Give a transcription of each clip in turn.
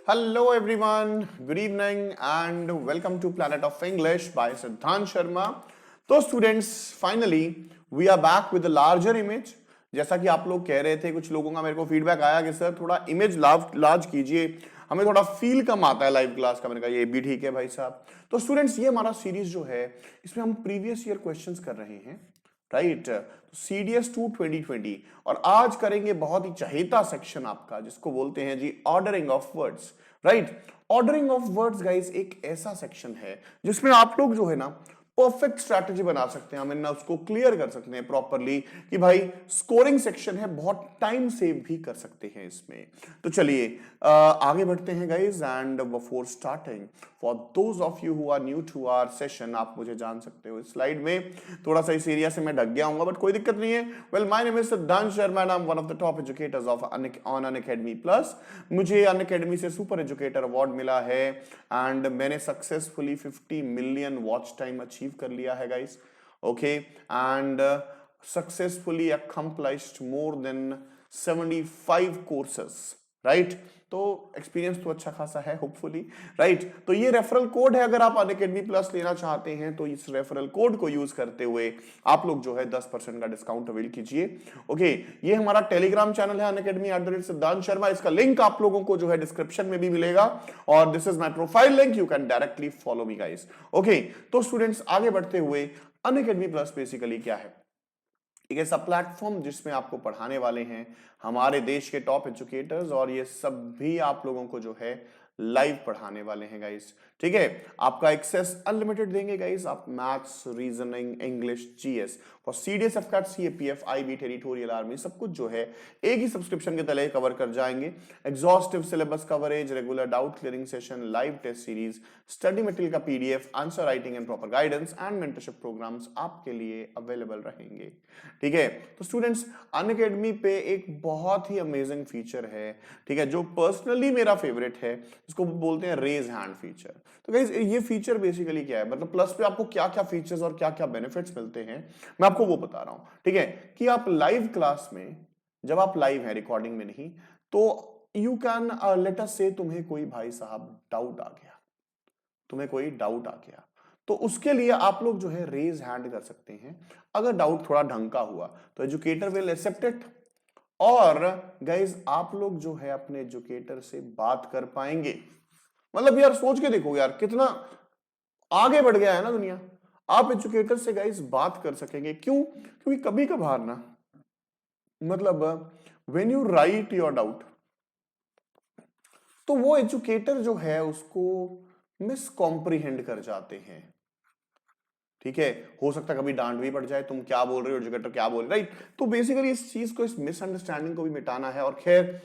Hello everyone, good evening and welcome to Planet of English by Siddhant Sharma. तो students finally we are back with larger image. जैसा कि आप लोग कह रहे थे, कुछ लोगों का मेरे को फीडबैक आया कि सर थोड़ा इमेज लार्ज कीजिए, हमें थोड़ा फील कम आता है लाइव क्लास का. मैंने कहा ये भी ठीक है भाई साहब. तो स्टूडेंट्स ये हमारा सीरीज जो है इसमें हम प्रीवियस ईयर क्वेश्चंस कर रहे हैं, राइट. CDS 2 2020 और आज करेंगे बहुत ही चहेता सेक्शन आपका जिसको बोलते हैं जी ordering of words, right. Ordering of words guys एक ऐसा सेक्शन है जिसमें आप लोग जो है ना परफेक्ट स्ट्रैटेजी बना सकते हैं, हमें ना उसको क्लियर कर सकते हैं प्रॉपरली कि भाई स्कोरिंग सेक्शन है, बहुत टाइम सेव भी कर सकते हैं इसमें. तो चलिए आगे बढ़ते हैं guys. And before starting, for those of you who are new to our session, आप मुझे जान सकते हो इस स्लाइड में थोड़ा सा इस एरिया से मैं ढक गया हूं, बट कोई दिक्कत नहीं है. वेल, माय नेम इज सिद्धांत Sharma and I am one of the top educators of on Unacademy plus. मुझे अनअकैडमी से सुपर एजुकेटर अवार्ड मिला है एंड मैंने successfully 50 million watch time achieve कर लिया है guys. Okay, and successfully accomplished more than 75 courses, right. तो experience तो अच्छा खासा है होपफुली, राइट. तो ये रेफरल कोड है, अगर आप अनअकैडमी प्लस लेना चाहते हैं तो इस रेफरल कोड को यूज करते हुए आप लोग जो है 10% का डिस्काउंट अवेल कीजिए. ओके, ये हमारा टेलीग्राम चैनल है अनअकैडमी @सिद्धांत शर्मा. इसका लिंक आप लोगों को जो है डिस्क्रिप्शन में भी मिलेगा और this is my profile link, you can directly follow me guys. Okay, तो स्टूडेंट्स आगे बढ़ते हुए अनअकैडमी प्लस बेसिकली क्या है? एक ऐसा प्लेटफॉर्म जिसमें आपको पढ़ाने वाले हैं हमारे देश के टॉप एजुकेटर्स और ये सब भी आप लोगों को जो है लाइव पढ़ाने वाले हैं गाइस. ठीक है, आपका एक्सेस अनलिमिटेड देंगे गाइस. आप maths, reasoning, English, GS for CDS, AFCAT, CAPF, IB, territorial army सब कुछ जो है एक ही सब्सक्रिप्शन के तले कवर कर जाएंगे. Exhaustive syllabus coverage, regular doubt clearing session, live test series, study material का PDF, answer writing and proper guidance and mentorship programmes आपके लिए अवेलेबल रहेंगे. ठीक है, तो स्टूडेंट्स अनअकैडमी पे एक बहुत ही अमेजिंग फीचर है, ठीक है, जो पर्सनली मेरा फेवरेट है, इसको बोलते हैं रेज हैंड फीचर. तो गाइस ये फीचर बेसिकली क्या है, मतलब प्लस पे आपको क्या क्या फीचर्स और क्या क्या बेनिफिट्स मिलते हैं मैं आपको वो बता रहा हूं. ठीक है, कि आप लाइव क्लास में, जब आप लाइव है रिकॉर्डिंग में नहीं, तो यू कैन लेट अस से तुम्हें कोई भाई साहब डाउट आ गया, तुम्हें कोई डाउट आ गया, तो उसके लिए आप लोग जो है रेज हैंड कर सकते हैं. अगर डाउट थोड़ा ढंग का हुआ तो एजुकेटर विल एक्सेप्ट इट और गाइज आप लोग जो है अपने एजुकेटर से बात कर पाएंगे. मतलब यार सोच के देखो यार कितना आगे बढ़ गया है ना दुनिया. आप एजुकेटर से गाइज बात कर सकेंगे. क्यों? क्योंकि कभी कभार ना, मतलब when you right your doubt तो वो एजुकेटर जो है उसको मिस कॉम्प्रीहेंड कर जाते हैं. ठीक है, हो सकता है कभी डांट भी पड़ जाए, तुम क्या बोल रहे हो, एजुकेटर क्या बोल रहे, राइट. तो बेसिकली इस चीज को, इस मिसअंडरस्टैंडिंग को भी मिटाना है. और खैर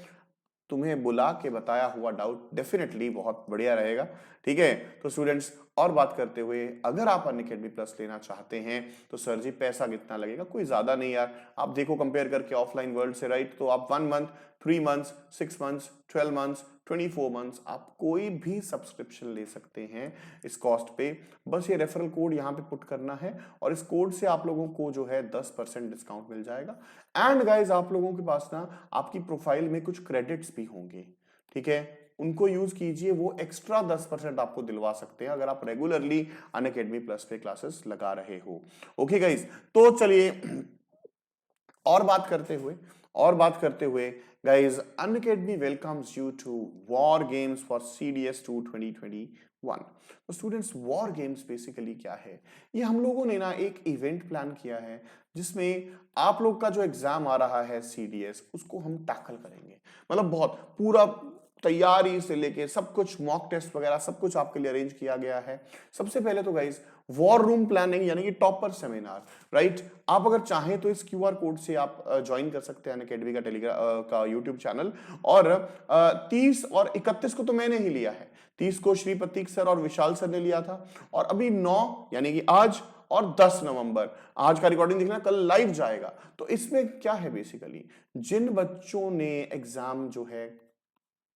तुम्हें बुला के बताया हुआ डाउट डेफिनेटली बहुत बढ़िया रहेगा. ठीक है, तो स्टूडेंट्स और बात करते हुए, अगर आप अनअकैडमी प्लस लेना चाहते हैं तो सर जी पैसा कितना लगेगा? कोई ज्यादा नहीं यार, आप देखो कंपेयर करके ऑफलाइन वर्ल्ड से, राइट. तो आप 1 month, 3 months, 6 months, 12 months, 24 months आप कोई भी सब्सक्रिप्शन ले सकते हैं इस कॉस्ट पे. बस ये रेफरल कोड यहाँ पे पुट करना है और इस कोड से आप लोगों को जो है 10% डिस्काउंट मिल जाएगा. एंड गाइज आप लोगों के पास ना आपकी प्रोफाइल में कुछ क्रेडिट्स भी होंगे. ठीक है, उनको यूज कीजिए, वो एक्स्ट्रा 10% आपको दिलवा सकते हैं अगर आप रेगुलरली अनअकैडमी प्लस पे क्लासेस लगा रहे हो. ओके गाइज, तो चलिए और बात करते हुए guys Unacademy welcomes you to war games for CDS 2 2021. तो स्टूडेंट्स वॉर गेम्स बेसिकली क्या है? ये हम लोगों ने ना एक इवेंट प्लान किया है जिसमें आप लोग का जो एग्जाम आ रहा है CDS उसको हम टैकल करेंगे. मतलब बहुत पूरा तैयारी से लेके सब कुछ, मॉक टेस्ट वगैरह सब कुछ आपके लिए अरेंज किया गया है. सबसे पहले तो गाइज वॉर रूम प्लानिंग यानी कि टॉपर सेमिनार, राइट. आप अगर चाहें तो इस QR कोड से आप ज्वाइन कर सकते हैं अनअकैडमी का टेलीग्राम का यूट्यूब चैनल. और 30 और 31 को तो मैंने ही लिया है, 30 को श्री प्रतीक सर और विशाल सर ने लिया था, और अभी 9 यानी कि आज और 10 नवंबर, आज का रिकॉर्डिंग देखना, कल लाइव जाएगा. तो इसमें क्या है बेसिकली, जिन बच्चों ने एग्जाम जो है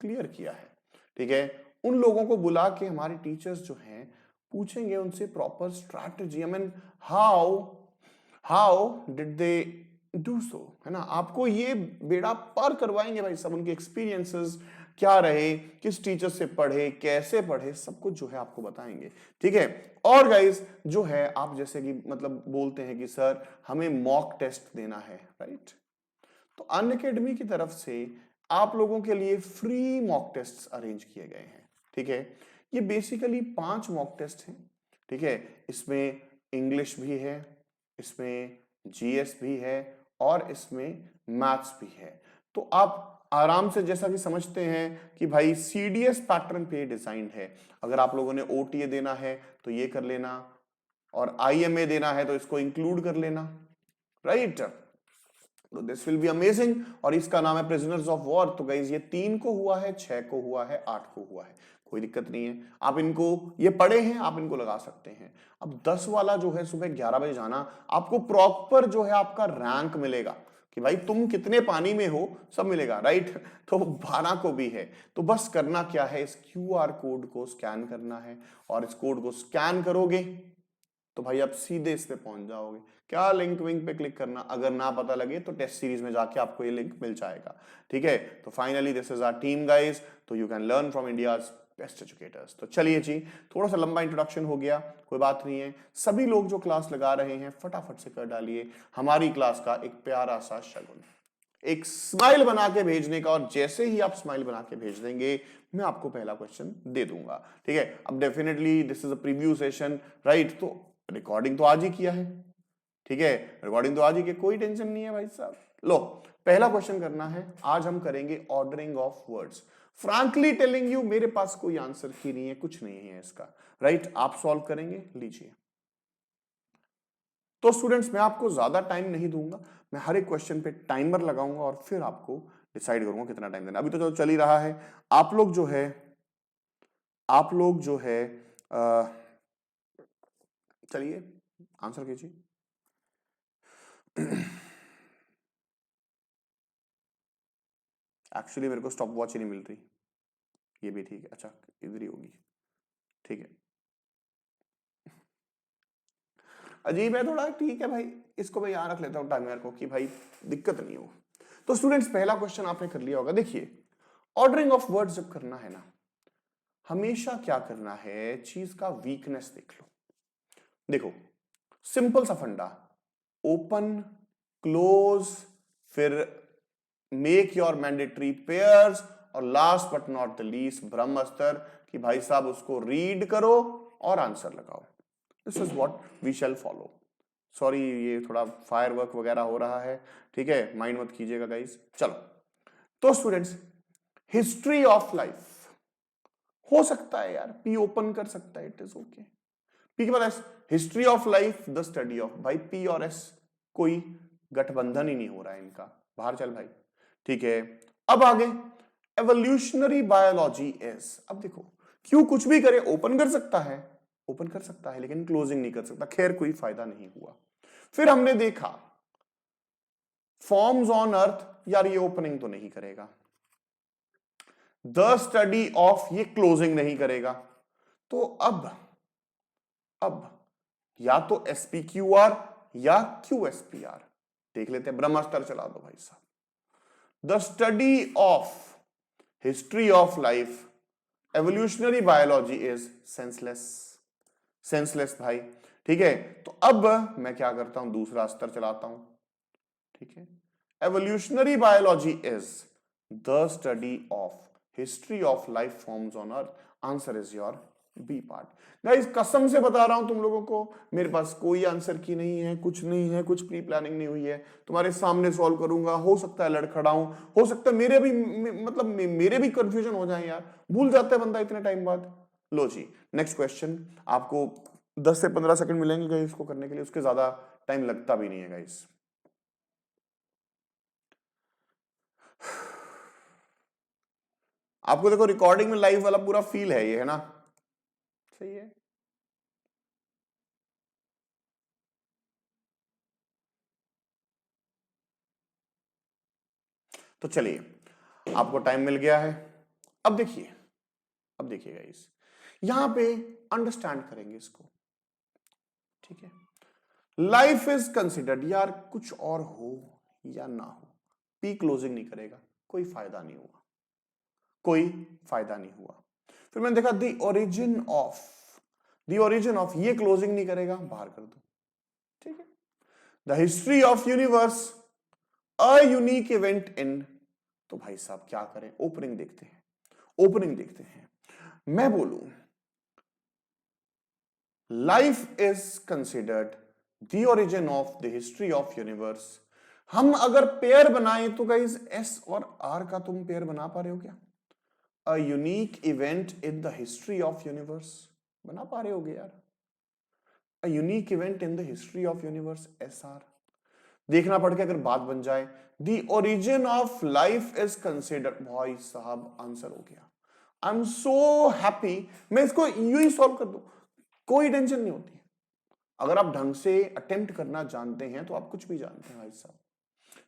क्लियर किया है, ठीक है, उन लोगों को बुला के हमारे टीचर्स जो हैं पूछेंगे उनसे proper strategy, I mean how did they do so, है ना. आपको ये बेड़ा पार करवाएंगे भाई सब, उनके एक्सपीरियंसेस क्या रहे, किस टीचर से पढ़े, कैसे पढ़े, सब कुछ जो है आपको बताएंगे। ठीक है। और गाइस जो है आप जैसे कि मतलब बोलते हैं कि सर हमें मॉक टेस्ट देना है, राइट? तो अनअकैडमी की तरफ से आप लोगों के लिए फ्री मॉक टेस्ट अरेंज किए गए हैं। ठीक है। ये बेसिकली 5 मॉक टेस्ट हैं। ठीक है। इसमें इंग्लिश भी है, इसमें जीएस भी है और इसमें मैथ्स भी है। तो आप आराम से जैसा कि समझते हैं कि भाई सीडीएस पैटर्न पे डिजाइन है। अगर आप लोगों ने ओटीए देना है तो ये कर लेना, और आईएमए देना है तो इसको इंक्लूड कर लेना, राइट? तो दिस विल बी अमेजिंग। और इसका नाम है प्रिजनर्स ऑफ वॉर। तो गाइज ये 3 को हुआ है, 6 को हुआ है, 8 को हुआ है, कोई दिक्कत नहीं है। आप इनको ये पढ़े हैं, आप इनको लगा सकते हैं। अब 10 वाला जो है सुबह 11 बजे जाना, आपको प्रॉपर जो है आपका रैंक मिलेगा कि भाई तुम कितने पानी में हो, सब मिलेगा, राइट? तो 12 को भी है। तो बस करना क्या है, इस क्यूआर कोड को स्कैन करना है, और इस कोड को स्कैन करोगे तो भाई आप सीधे इस पे पहुंच जाओगे। क्या लिंक विंक पे क्लिक करना, अगर ना पता लगे तो टेस्ट सीरीज में जाके आपको ये लिंक मिल जाएगा। ठीक है। तो finally this is our team guys, तो you can learn from India's best educators. तो चलिए जी, थोड़ा सा लंबा इंट्रोडक्शन हो गया, कोई बात नहीं है। सभी लोग जो क्लास लगा रहे हैं फटाफट से कर डालिए हमारी क्लास का एक प्यारा सा शगुन, एक स्माइल बना के भेजने का। और जैसे ही आप स्माइल बना के भेज देंगे मैं आपको पहला क्वेश्चन दे दूंगा। ठीक है। अब definitely this is a preview session, right? तो रिकॉर्डिंग तो आज ही किया है। ठीक है। रिकॉर्डिंग तो आज ही की, कोई टेंशन नहीं है भाई साहब। लो, पहला क्वेश्चन करना है। आज हम करेंगे ordering of words. Frankly telling you मेरे पास कोई आंसर की नहीं है, कुछ नहीं है इसका, राइट? आप सॉल्व करेंगे, लीजिए। तो स्टूडेंट्स मैं आपको ज्यादा टाइम नहीं दूंगा, मैं हर एक क्वेश्चन पे टाइमर लगाऊंगा और फिर आपको डिसाइड करूंगा कितना टाइम देना। अभी तो चल ही रहा है। आप लोग जो है चलिए आंसर कीजिए। एक्चुअली मेरे को स्टॉप वॉच ही नहीं मिल रही, ये भी ठीक है। अच्छा, इधर ही होगी, ठीक है। अजीब है थोड़ा, ठीक है भाई, इसको मैं यहां रख लेता हूं टाइमर को कि भाई दिक्कत नहीं हो। तो स्टूडेंट्स पहला क्वेश्चन आपने कर लिया होगा। देखिए, ऑर्डरिंग ऑफ वर्ड्स जब करना है ना, हमेशा क्या करना है, चीज का वीकनेस देख लो। देखो, सिंपल सा फंडा, ओपन, क्लोज, फिर मेक योर मैंडेटरी पेयर्स, और last but not the least ब्रह्मास्त्र, कि भाई साहब उसको रीड करो और आंसर लगाओ। This is what we shall follow. Sorry, ये थोड़ा फायरवर्क वगैरह हो रहा है, ठीक है, माइंड मत कीजिएगा गाइस। चलो, तो स्टूडेंट्स, हिस्ट्री ऑफ लाइफ हो सकता है यार, पी ओपन कर सकता है, इट इज ओके। पी के बाद S, history of life the study of, भाई पी और एस कोई गठबंधन ही नहीं हो रहा है इनका, बाहर चल भाई। ठीक है। अब आगे, एवोल्यूशनरी बायोलॉजी इज, अब देखो क्यों कुछ भी करे, ओपन कर सकता है, ओपन कर सकता है लेकिन क्लोजिंग नहीं कर सकता। खैर कोई फायदा नहीं हुआ। फिर हमने देखा फॉर्म्स ऑन अर्थ, यार ये ओपनिंग तो नहीं करेगा। द स्टडी ऑफ, ये क्लोजिंग नहीं करेगा। तो अब या तो एसपीक्यूआर या क्यूएसपीआर देख लेते हैं। ब्रह्मास्त्र चला दो भाई साहब। The study of history of life, evolutionary biology is senseless, senseless भाई। ठीक है। तो अब मैं क्या करता हूं, दूसरा स्तर चलाता हूं। ठीक है। Evolutionary biology is the study of history of life forms on earth. Answer is your B part. Guys कसम से बता रहा हूं तुम लोगों को, मेरे पास कोई आंसर की नहीं है, कुछ नहीं है, कुछ प्री प्लानिंग नहीं हुई है। तुम्हारे सामने सॉल्व करूंगा, हो सकता है लड़खड़ाऊं, हो सकता है मेरे भी मतलब मेरे भी कंफ्यूजन हो जाए यार, भूल जाता है बंदा इतने टाइम बाद। लो जी, नेक्स्ट क्वेश्चन। आपको 10 से 15 सेकंड मिलेंगे गाइस इसको करने के लिए, उसके ज्यादा टाइम लगता भी नहीं है गाइस। आपको देखो रिकॉर्डिंग में लाइव वाला पूरा फील है ये, है ना? सही है। तो चलिए, आपको टाइम मिल गया है। अब देखिए, अब देखिएगा इस यहां पे अंडरस्टैंड करेंगे इसको। ठीक है। लाइफ इज कंसिडर्ड, यार कुछ और हो या ना हो, पी क्लोजिंग नहीं करेगा, कोई फायदा नहीं हुआ। कोई फायदा नहीं हुआ। फिर मैंने देखा द ओरिजिन ऑफ ये क्लोजिंग नहीं करेगा, बाहर कर दो। ठीक है, the history of universe a unique event in, तो भाई साहब क्या करें, ओपनिंग देखते हैं, ओपनिंग देखते हैं। मैं बोलूं life is considered the origin of the history of universe. हम अगर पेयर बनाएं तो गाइस एस और आर का तुम पेयर बना पा रहे हो क्या? A unique event in the history of universe, बना पा रहे होगे यार? A unique event in the history of universe, S R. देखना पड़ के अगर बात बन जाए the origin of life is considered, भाई साहब आंसर हो गया। I am so happy. मैं इसको यूं ही सॉल्व कर दूं, कोई टेंशन नहीं होती। अगर आप ढंग से अटेम्प्ट करना जानते हैं तो आप कुछ भी जानते हैं भाई साहब।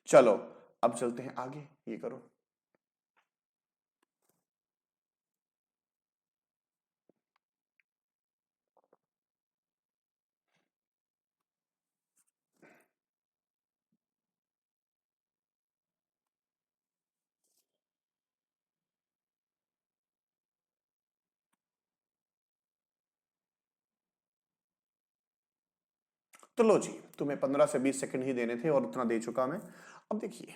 चलो अब चलते हैं आगे, ये करो। तो लो जी, तुम्हें 15 से 20 सेकंड ही देने थे और उतना दे चुका मैं। अब देखिए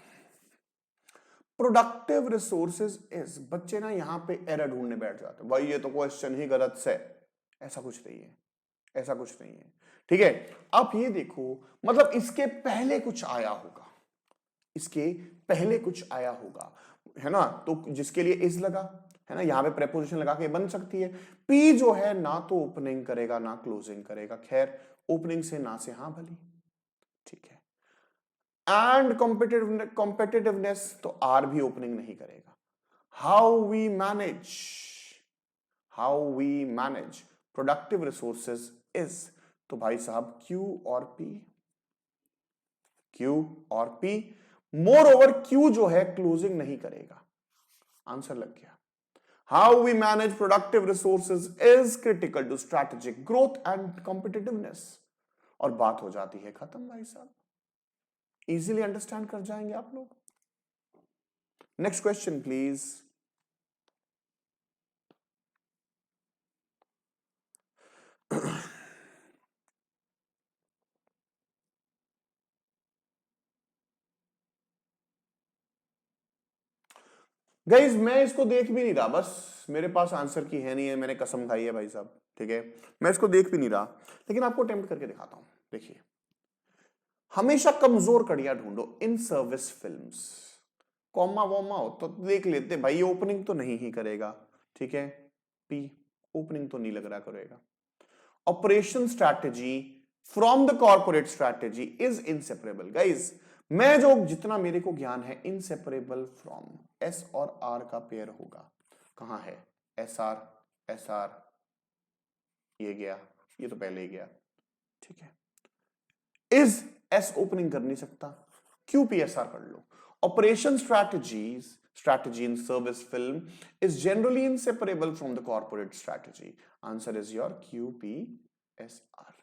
प्रोडक्टिव रिसोर्सेज इज, बच्चे ना यहां पे एरर ढूंढने बैठ जाते हैं, भाई ये तो क्वेश्चन ही गलत से। ऐसा कुछ नहीं है, ऐसा कुछ नहीं है। ठीक है, आप ये देखो, मतलब इसके पहले कुछ आया होगा, इसके पहले कुछ आया होगा, है ना? तो जिसके लिए इज लगा, है ना, यहां पे प्रेपोजिशन लगा के बन सकती है। पी जो है ना तो ओपनिंग करेगा ना क्लोजिंग करेगा, खैर ओपनिंग से ना से हाँ भली। ठीक है, एंड कॉम्पिटिटिवनेस तो आर भी ओपनिंग नहीं करेगा। How we manage, how we manage productive resources is, तो भाई साहब क्यू और पी, क्यू और पी। मोर ओवर क्यू जो है क्लोजिंग नहीं करेगा, आंसर लग गया। How we manage productive resources is critical to strategic growth and competitiveness, और बात हो जाती है खत्म भाई साहब। इजीली अंडरस्टैंड कर जाएंगे आप लोग। Next question please. गाइज मैं इसको देख भी नहीं रहा, बस मेरे पास आंसर की है नहीं है, मैंने कसम खाई है भाई साहब। ठीक है, मैं इसको देख भी नहीं रहा, लेकिन आपको अटेम्प्ट करके दिखाता हूं। देखिए, हमेशा कमजोर कड़ियां ढूंढो इन सर्विस फिल्म्स। कॉमा वॉमा हो तो देख लेते भाई, ओपनिंग तो नहीं ही करेगा। ठीक है, पी ओपनिंग तो नहीं लग रहा करेगा। Operation strategy from the corporate strategy is inseparable. Guys मैं जो जितना मेरे को ज्ञान है, इनसेपरेबल फ्रॉम, एस और आर का पेयर होगा। कहां है एस आर, एस आर ये गया, ये तो पहले ही गया। ठीक है, इज एस ओपनिंग कर नहीं सकता, क्यू पी एस आर कर लो। Operation strategies, strategy in service film is generally inseparable from the corporate strategy. Answer is your QPSR.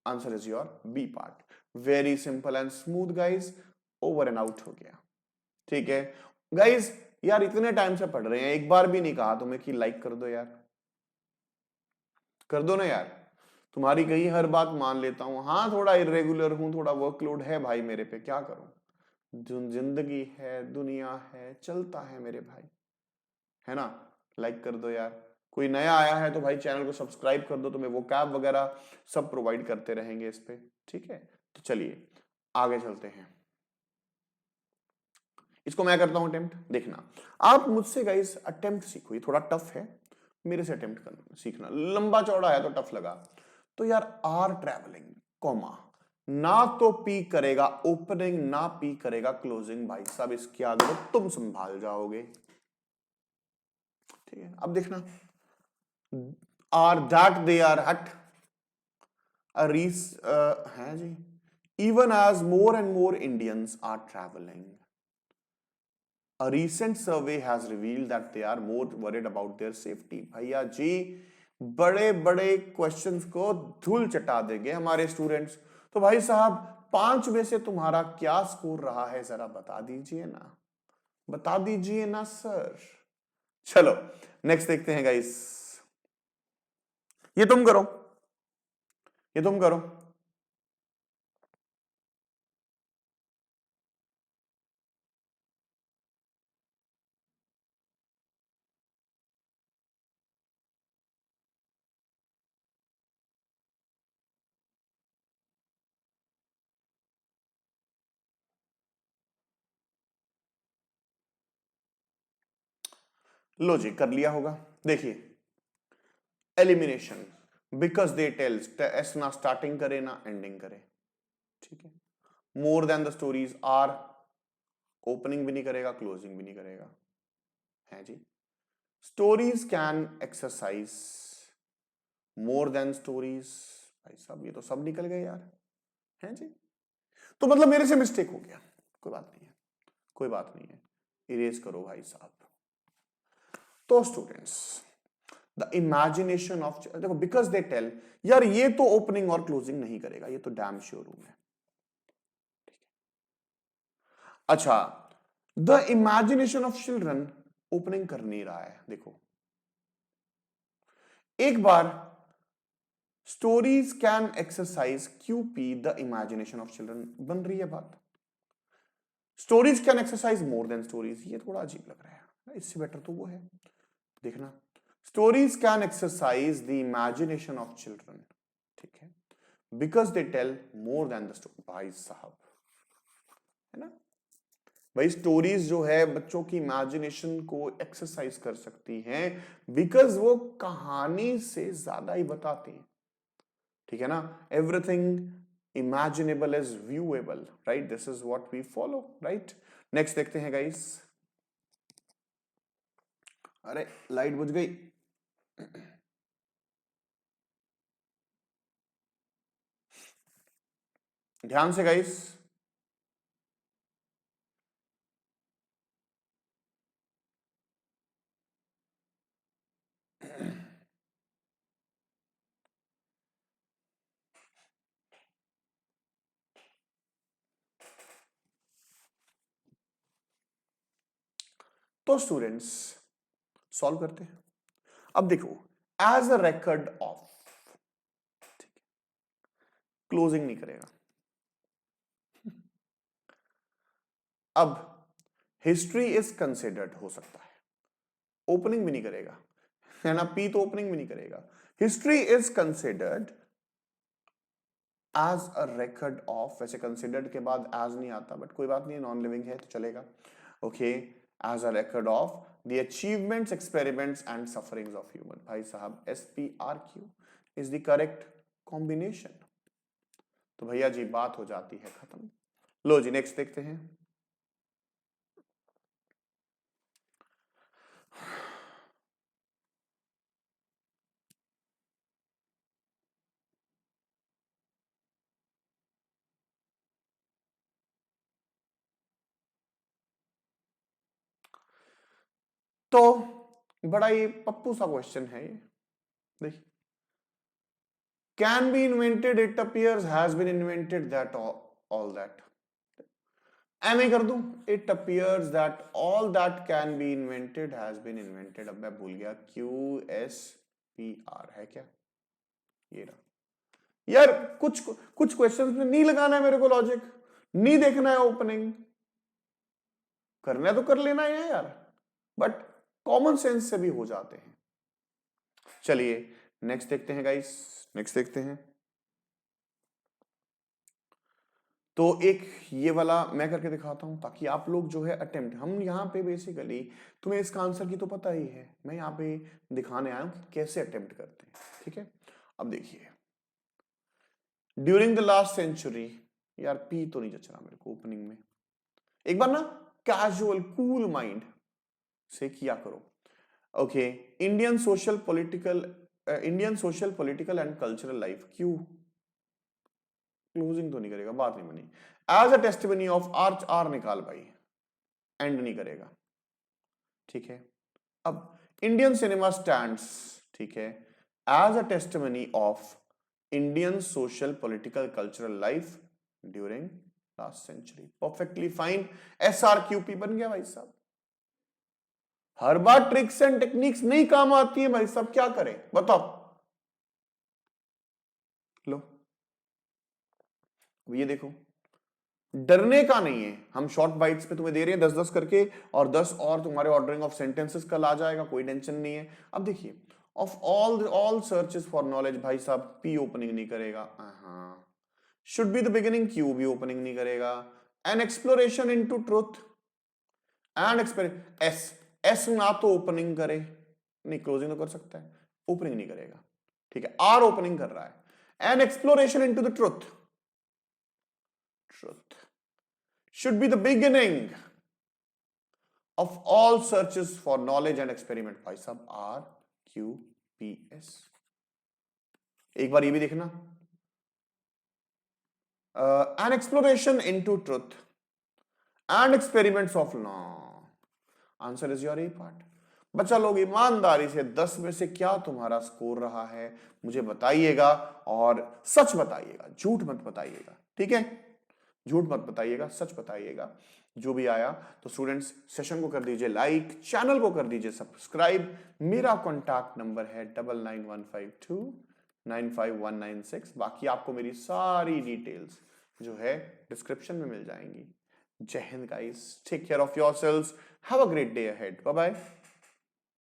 Answer is your B part. Very simple and smooth guys. Over and out हो गया। ठीक है guys, यार इतने time से पढ़ रहे हैं, एक बार भी नहीं कहा तुम्हें कि लाइक कर दो यार, कर दो ना यार। तुम्हारी कही हर बात मान लेता हूं, हाँ थोड़ा इरेगुलर हूं, थोड़ा वर्कलोड है भाई मेरे पे, क्या करूं, जिंदगी है, दुनिया है, चलता है मेरे भाई, है ना? लाइक कर दो यार। कोई नया आया है तो भाई चैनल को सब्सक्राइब कर दो, तुम्हें वो कैब वगैरह सब प्रोवाइड करते रहेंगे इस पे। ठीक है, तो चलिए आगे चलते हैं। इसको मैं करता हूं अटेम्प्ट, देखना आप मुझसे गाइस। अटेम्प्ट सीखो, ये थोड़ा टफ है, मेरे से अटेम्प्ट करना सीखना। लंबा चौड़ा है तो टफ लगा, तो यार आर ट्रैवलिंग कॉमा, ना तो पी करेगा ओपनिंग ना पी करेगा क्लोजिंग, भाई साहब इसके आगे तो तुम संभाल जाओगे। ठीक है, अब देखना, are that they are hot है जी, even as more and more Indians are travelling, a recent survey has revealed that they are more worried about their safety। भैया जी बड़े बड़े क्वेश्चंस को धूल चटा देंगे हमारे स्टूडेंट्स। तो भाई साहब 5 में से तुम्हारा क्या स्कोर रहा है, जरा बता दीजिए ना, बता दीजिए ना सर। चलो नेक्स्ट देखते हैं गाइस, ये तुम करो, ये तुम करो। लो जी कर लिया होगा। देखिए एलिमिनेशन, बिकॉज दे टेल्स, एस ना स्टार्टिंग करे ना एंडिंग करे, ठीक है। More than the stories are, opening भी नहीं करेगा क्लोजिंग भी नहीं करेगा, है जी। Stories can exercise more than stories, भाई साहब ये तो सब निकल गए यार, हैं जी। तो मतलब मेरे से मिस्टेक हो गया, कोई बात नहीं है, कोई बात नहीं है, इरेज करो भाई साहब। तो स्टूडेंट्स द इमेजिनेशन ऑफ, देखो बिकॉज दे टेल, यार ये तो ओपनिंग और क्लोजिंग नहीं करेगा, ये तो डैम श्योर हूं मैं। अच्छा, the imagination of children opening कर नहीं रहा है, देखो एक बार, स्टोरीज कैन एक्सरसाइज क्यूपी द इमेजिनेशन ऑफ चिल्ड्रन, बन रही है बात। Stories can exercise more than stories, ये थोड़ा अजीब लग रहा है, इससे बेटर तो वो है, देखना। Stories can exercise the imagination of children, ठीक है, because they tell more than the story, भाई साहब, है ना। भाई स्टोरीज जो है बच्चों की इमेजिनेशन को एक्सरसाइज कर सकती हैं, बिकॉज वो कहानी से ज्यादा ही बताती हैं, ठीक है ना। Everything imaginable is viewable, right, this is what we follow, right. Next देखते हैं गाइस। अरे लाइट बुझ गई। ध्यान से गाइस। तो स्टूडेंट्स सॉल्व करते हैं। अब देखो, as a record of, closing नहीं करेगा। अब हिस्ट्री इज कंसिडर्ड हो सकता है, ओपनिंग भी नहीं करेगा, है ना, पी तो ओपनिंग भी नहीं करेगा। History is considered as a record of, वैसे कंसिडर्ड के बाद एज नहीं आता, बट कोई बात नहीं, नॉन लिविंग है तो चलेगा। Okay, as a record of the achievements, experiments and sufferings of human, भाई साहब SPRQ is the correct combination. तो भैया जी बात हो जाती है खत्म। लो जी नेक्स्ट देखते हैं। तो बड़ा ही पप्पू सा क्वेश्चन है ये, देखिए, can be invented, it appears, has been invented, that all that, एम ए कर दूं, it appears that all that can be invented has been invented. अब मैं भूल गया, QSPR है क्या, ये रहा यार। कुछ कुछ क्वेश्चंस में नहीं लगाना है मेरे को लॉजिक, नहीं देखना है ओपनिंग, करना है तो कर लेना है यार, बट कॉमन सेंस से भी हो जाते हैं। चलिए नेक्स्ट देखते हैं गाइस, नेक्स्ट देखते हैं। तो एक ये वाला मैं करके दिखाता हूं, ताकि आप लोग जो है अटेम्प्ट, हम यहाँ पे बेसिकली, तुम्हें इसका आंसर की तो पता ही है, मैं यहाँ पे दिखाने आया हूं कि कैसे अटेम्प्ट करते हैं, ठीक है। अब देखिए, ड्यूरिंग द लास्ट सेंचुरी, यार पी तो नहीं जच रहा मेरे को ओपनिंग में, एक बार ना कैजुअल कूल माइंड से किया करो। Okay, Indian social political and cultural life, क्यों क्लोजिंग तो नहीं करेगा, बात नहीं बनी। As a testimony of arch, R निकाल भाई, एंड नहीं करेगा, ठीक है। अब इंडियन सिनेमा स्टैंड्स, ठीक है, as a testimony of Indian social political cultural life during last century, perfectly fine, SRQP बन गया भाई साहब। हर बार ट्रिक्स एंड टेक्निक्स नहीं काम आती है भाई, सब क्या करें बताओ। लो ये देखो, डरने का नहीं है, हम शॉर्ट बाइट्स पे तुम्हें दे रहे हैं 10-10 करके, और 10 और तुम्हारे ऑर्डरिंग ऑफ सेंटेंसेस कल आ जाएगा, कोई टेंशन नहीं है। अब देखिए, of all searches for knowledge, भाई साहब पी ओपनिंग नहीं करेगा, should be the beginning, Q भी ओपनिंग नहीं करेगा, an exploration into truth and experiment, S S ना तो ओपनिंग करे, नहीं क्लोजिंग तो कर सकता है, ओपनिंग नहीं करेगा, ठीक है, आर ओपनिंग कर रहा है, an exploration into the truth, truth should be the beginning of all searches for knowledge and experiment, भाई साहब R Q P S। एक बार ये भी देखना, an exploration into truth and experiments of law, answer is your A part. बच्चा लोग ईमानदारी से 10 में से क्या तुम्हारा स्कोर रहा है मुझे बताइएगा, और सच बताइएगा, झूठ मत बताइएगा, ठीक है, झूठ मत बताइएगा, सच बताइएगा जो भी आया। तो स्टूडेंट्स सेशन को कर दीजिए लाइक, चैनल को कर दीजिए सब्सक्राइब, मेरा कॉन्टैक्ट नंबर है 9915295196, बाकी आपको मेरी सारी डिटेल्स जो है डिस्क्रिप्शन में मिल जाएंगी। जय हिंद guys, take care of yourselves, have a great day ahead, bye bye.